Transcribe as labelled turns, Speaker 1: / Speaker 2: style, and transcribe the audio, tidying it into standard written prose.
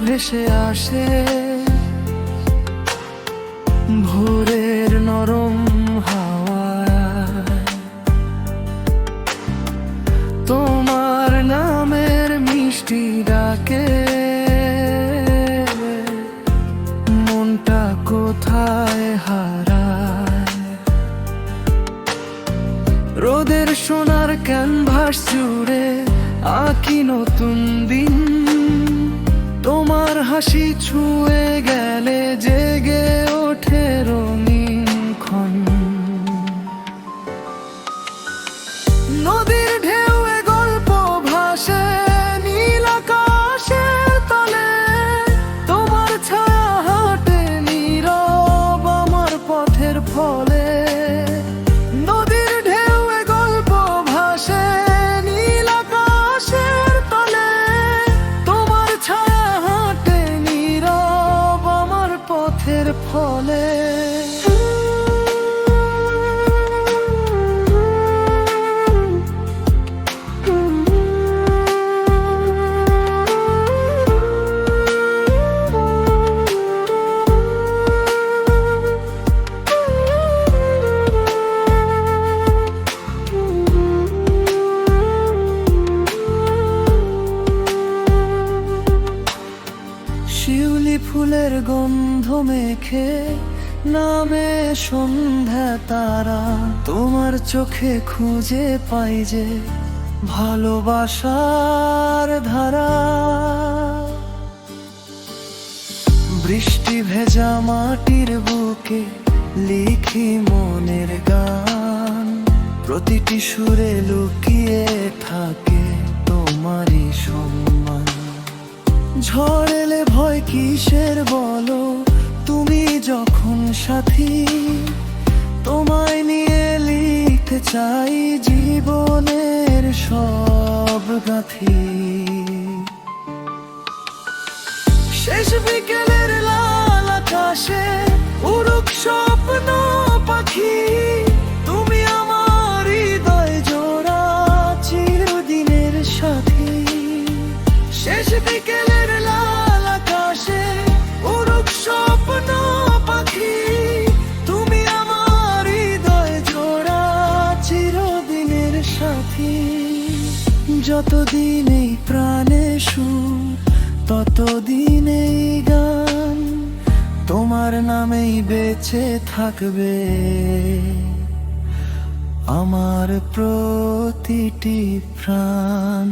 Speaker 1: ভেসে আসে ভোরের নরম হাওয়ায়। তোমার নামের মিষ্টি ডাকে মনটা কোথায় হারায়। রোদের সোনার ক্যানভাস জুড়ে আঁকি নতুন দিন। তোমার হাসি ছুঁয়ে গেলে জেগে ওঠে রঙিন ক্ষণ। নদীর ঢেউয়ে গল্প ভাসে নীল আকাশের তলে। তোমার ছায়া হাঁটে নীরব আমার পথের ফলে। নদীর ঢেউয়ে গল্প ভাসে নীল আকাশের তলে। তোমার ছায়া হাঁটে নীরব আমার পথের ফলে। শিউলি ফুলের গন্ধ মেখে নামে সন্ধ্যা তারা। তোমার চোখে খুঁজে পাই যে ভালোবাসার ধারা। বৃষ্টি ভেজা মাটির বুকে লিখি মনের গান। প্রতিটি সুরে লুকিয়ে থাকে তোমারই সম্মান। ঝড় এলে ভয় কিসের বলো, তুমি যখন সাথী। তোমায় নিয়ে লিখতে চাই জীবনের সব গাথি। শেষ বিকেলের লাল আকাশে উড়ুক স্বপ্ন পাখি। তুমি আমার হৃদয় জোড়া চিরদিনের সাথী। শেষ বিকেলের লাল আকাশে উড়ুক স্বপ্ন পাখি। তুমি আমার হৃদয় জোড়া চিরদিনের সাথী। যতদিন এই প্রাণে সুর ততদিন এই গান। তোমার নামেই বেঁচে থাকবে আমার প্রতিটি প্রাণ।